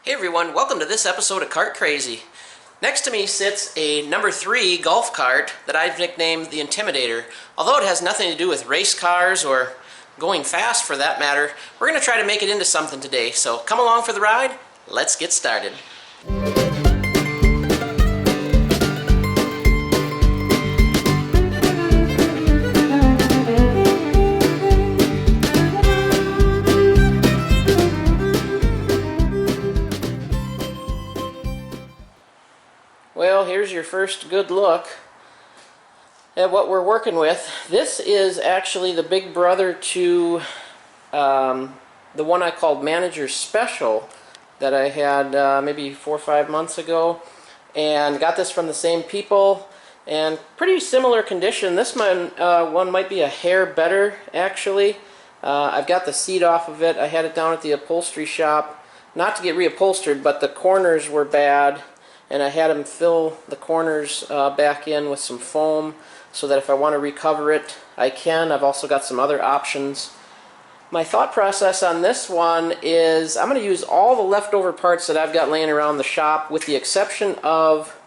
Hey everyone, welcome to this episode of Kart Crazy. Next to me sits a number 3 golf cart that I've nicknamed the Intimidator. Although it has nothing to do with race cars or going fast for that matter, we're going to try to make it into something today. So come along for the ride, let's get started. Well, here's your first good look at what we're working with. This is actually the big brother to the one I called Manager Special that I had maybe 4 or 5 months ago, and got this from the same people, and pretty similar condition. This one might be a hair better actually. I've got the seat off of it. I had it down at the upholstery shop, not to get reupholstered, but the corners were bad, and I had them fill the corners back in with some foam so that if I want to recover it, I can. I've also got some other options. My thought process on this one is I'm going to use all the leftover parts that I've got laying around the shop, with the exception of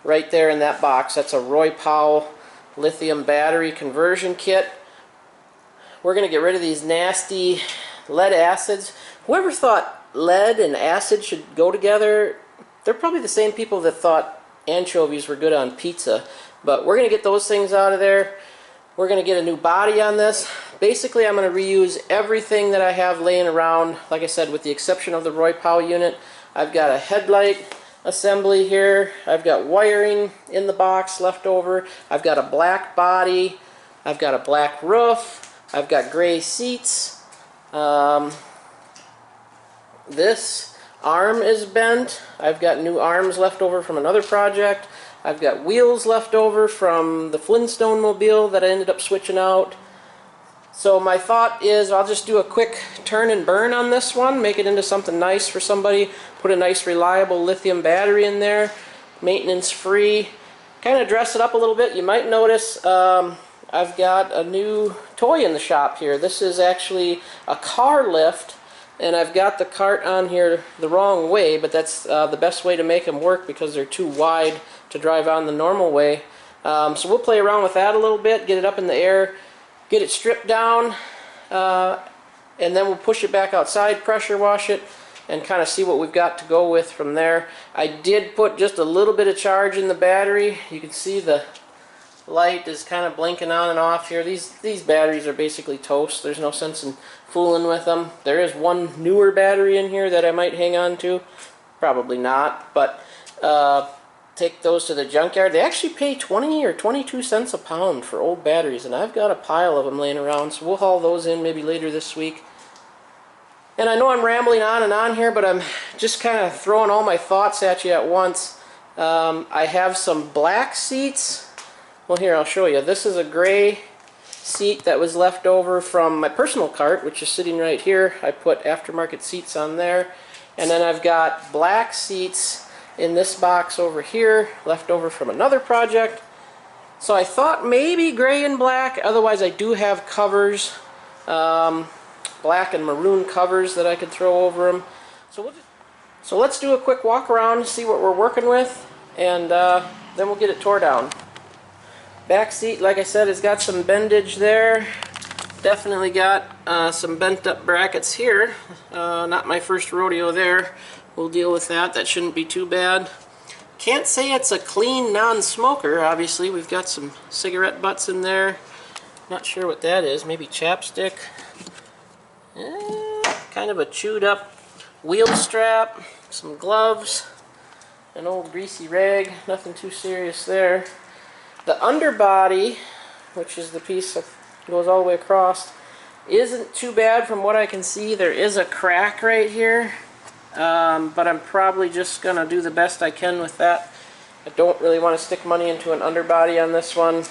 right there in that box. That's a Roy Powell lithium battery conversion kit. We're going to get rid of these nasty lead acids. Whoever thought lead and acid should go together, they're probably the same people that thought anchovies were good on pizza. But we're going to get those things out of there. We're going to get a new body on this. Basically, I'm going to reuse everything that I have laying around, like I said, with the exception of the Roy Powell unit. I've got a headlight assembly here. I've got wiring in the box left over. I've got a black body. I've got a black roof. I've got gray seats. This arm is bent. I've got new arms left over from another project. I've got wheels left over from the Flintstone mobile that I ended up switching out. So my thought is I'll just do a quick turn and burn on this one, make it into something nice for somebody, put a nice reliable lithium battery in there, maintenance free, kind of dress it up a little bit. You might notice I've got a new toy in the shop here. This is actually a car lift, and I've got the cart on here the wrong way, but that's the best way to make them work because they're too wide to drive on the normal way. So we'll play around with that a little bit, get it up in the air, get it stripped down, and then we'll push it back outside, pressure wash it, and kind of see what we've got to go with from there. I did put just a little bit of charge in the battery. You can see the light is kind of blinking on and off here. These batteries are basically toast. There's no sense in fooling with them. There is one newer battery in here that I might hang on to. Probably not, but take those to the junkyard. They actually pay 20 or 22 cents a pound for old batteries, and I've got a pile of them laying around, so we'll haul those in maybe later this week. And I know I'm rambling on and on here, but I'm just kind of throwing all my thoughts at you at once. I have some black seats. Well, here, I'll show you. This is a gray seat that was left over from my personal cart, which is sitting right here. I put aftermarket seats on there. And then I've got black seats in this box over here, left over from another project. So I thought maybe gray and black. Otherwise, I do have covers, black and maroon covers that I could throw over them. So let's do a quick walk around, see what we're working with, and then we'll get it tore down. Back seat, like I said, has got some bendage there. Definitely got some bent up brackets here. Not my first rodeo there. We'll deal with that. That shouldn't be too bad. Can't say it's a clean non-smoker. Obviously, we've got some cigarette butts in there. Not sure what that is. Maybe chapstick. Kind of a chewed up wheel strap. Some gloves. An old greasy rag. Nothing too serious there. The underbody, which is the piece that goes all the way across, isn't too bad from what I can see. There is a crack right here, but I'm probably just going to do the best I can with that. I don't really want to stick money into an underbody on this one.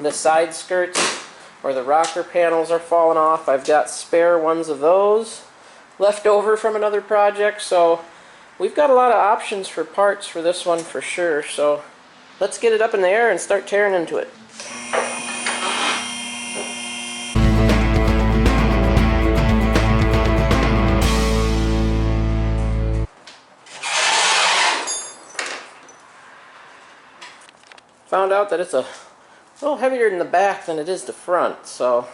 The side skirts or the rocker panels are falling off. I've got spare ones of those left over from another project, so we've got a lot of options for parts for this one for sure. So let's get it up in the air and start tearing into it. found out that it's a little heavier in the back than it is the front, so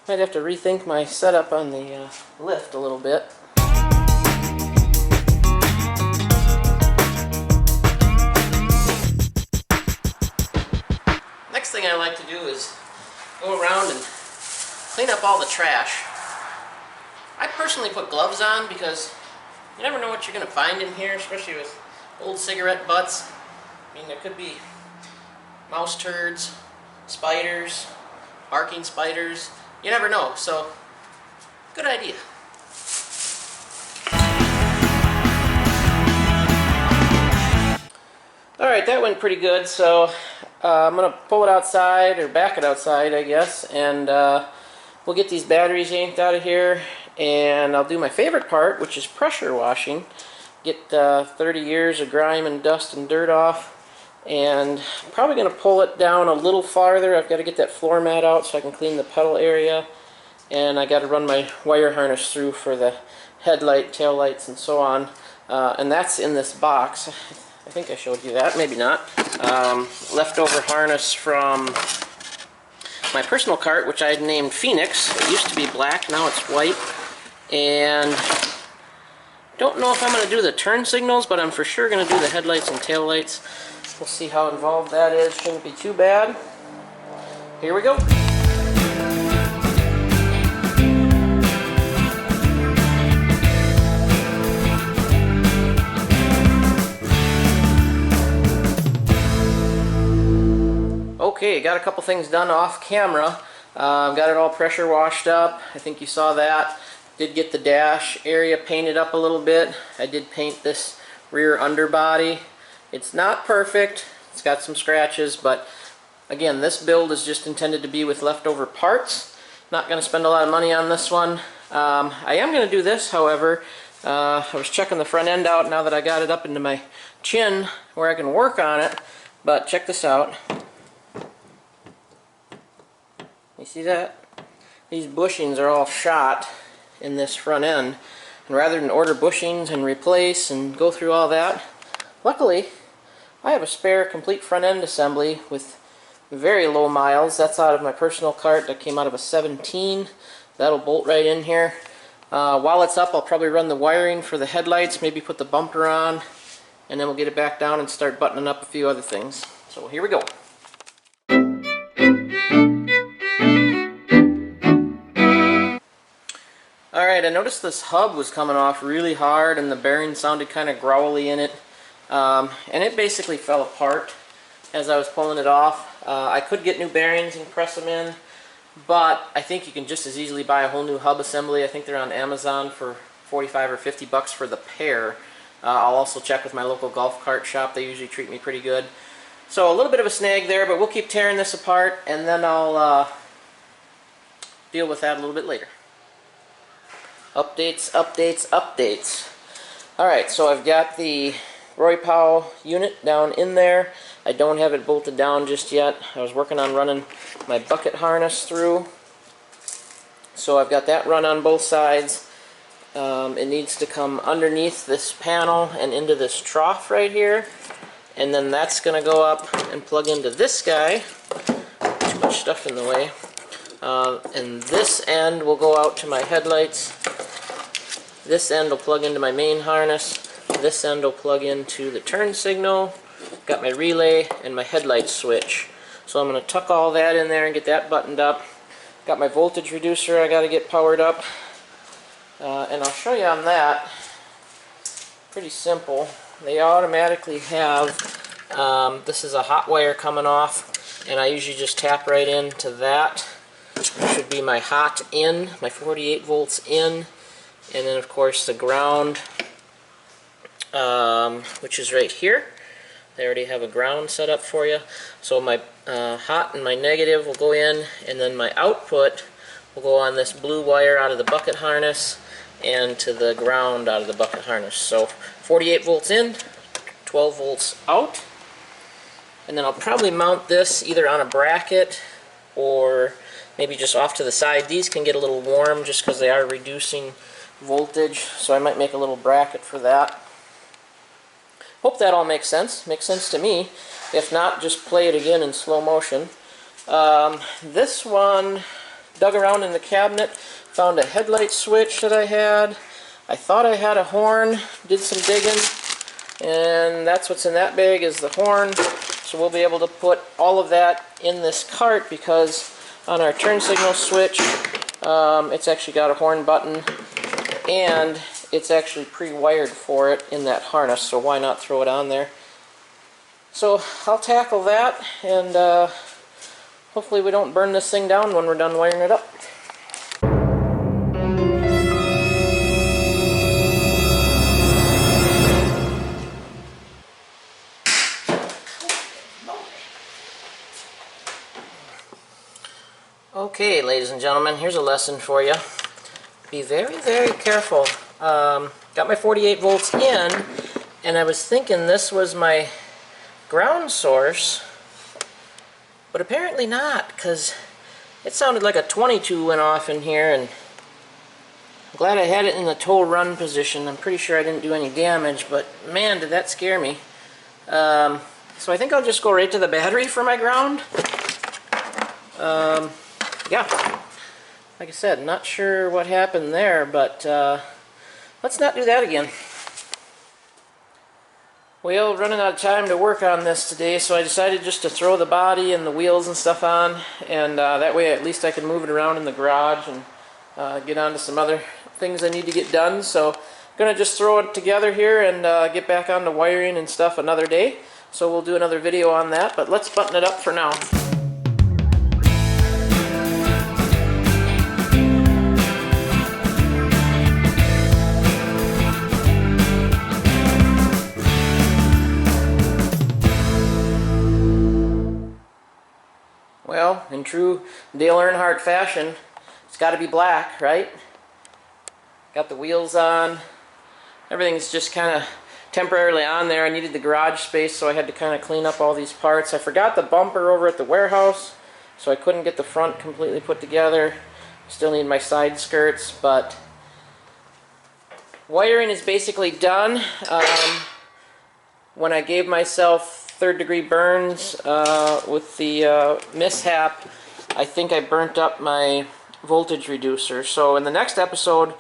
might have to rethink my setup on the lift a little bit. Next thing I like to do is go around and clean up all the trash. I personally put gloves on because you never know what you're going to find in here, especially with old cigarette butts. I mean, there could be mouse turds, spiders, barking spiders. You never know, so good idea. Alright, that went pretty good, so I'm going to pull it outside, or back it outside, I guess, and we'll get these batteries yanked out of here, and I'll do my favorite part, which is pressure washing. Get 30 years of grime and dust and dirt off, and I'm probably going to pull it down a little farther. I've got to get that floor mat out so I can clean the pedal area, and I got to run my wire harness through for the headlight, tail lights, and so on, and that's in this box. I think I showed you that, maybe not. Leftover harness from my personal cart, which I had named Phoenix. It used to be black, now it's white. And don't know if I'm going to do the turn signals, but I'm for sure going to do the headlights and tail lights. We'll see how involved that is. Shouldn't be too bad. Here we go. Okay, got a couple things done off camera. Got it all pressure washed up. I think you saw that. Did get the dash area painted up a little bit. I did paint this rear underbody. It's not perfect. It's got some scratches, but again, this build is just intended to be with leftover parts. Not going to spend a lot of money on this one. I am going to do this, however. I was checking the front end out now that I got it up into my chin where I can work on it, but check this out. You see that? These bushings are all shot in this front end, and rather than order bushings and replace and go through all that, luckily I have a spare complete front end assembly with very low miles. That's out of my personal cart that came out of a 17. That'll bolt right in here. While it's up, I'll probably run the wiring for the headlights, maybe put the bumper on, and then we'll get it back down and start buttoning up a few other things. So here we go. Alright, I noticed this hub was coming off really hard and the bearing sounded kind of growly in it. And it basically fell apart as I was pulling it off. I could get new bearings and press them in, but I think you can just as easily buy a whole new hub assembly. I think they're on Amazon for 45 or 50 bucks for the pair. I'll also check with my local golf cart shop. They usually treat me pretty good. So a little bit of a snag there, but we'll keep tearing this apart, and then I'll deal with that a little bit later. Updates, updates, updates. Alright, so I've got the Roy Powell unit down in there. I don't have it bolted down just yet. I was working on running my bucket harness through. So I've got that run on both sides. It needs to come underneath this panel and into this trough right here. And then that's going to go up and plug into this guy. Too much stuff in the way. And this end will go out to my headlights. This end will plug into my main harness. This end will plug into the turn signal. Got my relay and my headlight switch. So I'm going to tuck all that in there and get that buttoned up. Got my voltage reducer I got to get powered up. And I'll show you on that. Pretty simple. They automatically have, this is a hot wire coming off, and I usually just tap right into that. This should be my hot in, my 48 volts in, and then of course the ground, which is right here. They already have a ground set up for you. So my hot and my negative will go in, and then my output will go on this blue wire out of the bucket harness and to the ground out of the bucket harness. So 48 volts in, 12 volts out. And then I'll probably mount this either on a bracket or maybe just off to the side. These can get a little warm just because they are reducing voltage, so I might make a little bracket for that. Hope that all makes sense. Makes sense to me. If not, just play it again in slow motion. This one, dug around in the cabinet, found a headlight switch that I had. I thought I had a horn, did some digging, and that's what's in that bag is the horn. So we'll be able to put all of that in this cart because on our turn signal switch, it's actually got a horn button and it's actually pre-wired for it in that harness, so why not throw it on there? So I'll tackle that, and hopefully we don't burn this thing down when we're done wiring it up. Okay, ladies and gentlemen, here's a lesson for you. Be very, very careful. Got my 48 volts in, and I was thinking this was my ground source, but apparently not, because it sounded like a 22 went off in here, and I'm glad I had it in the tow run position. I'm pretty sure I didn't do any damage, but man, did that scare me. So I think I'll just go right to the battery for my ground. Yeah, like I said, not sure what happened there, but let's not do that again. Well, running out of time to work on this today, so I decided just to throw the body and the wheels and stuff on, and that way at least I can move it around in the garage and get on to some other things I need to get done. So I'm going to just throw it together here and get back on to wiring and stuff another day. So we'll do another video on that, but let's button it up for now. Well, in true Dale Earnhardt fashion, it's got to be black, right? Got the wheels on. Everything's just kind of temporarily on there. I needed the garage space, so I had to kind of clean up all these parts. I forgot the bumper over at the warehouse, so I couldn't get the front completely put together. Still need my side skirts, but wiring is basically done. When I gave myself third-degree burns with the Mishap, I think I burnt up my voltage reducer. So in the next episode,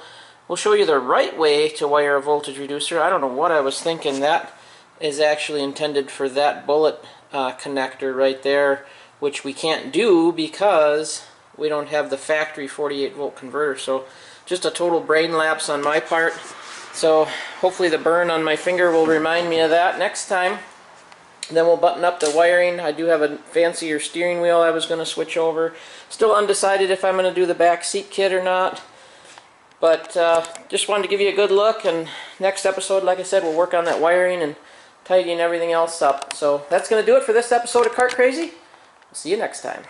we'll show you the right way to wire a voltage reducer. I don't know what I was thinking. That is actually intended for that bullet connector right there, which we can't do because we don't have the factory 48 volt converter. So just a total brain lapse on my part. So hopefully the burn on my finger will remind me of that next time. Then we'll button up the wiring. I do have a fancier steering wheel I was going to switch over. Still undecided if I'm going to do the back seat kit or not. But just wanted to give you a good look, and next episode, like I said, we'll work on that wiring and tidying everything else up. So that's going to do it for this episode of Kart Crazy. We'll see you next time.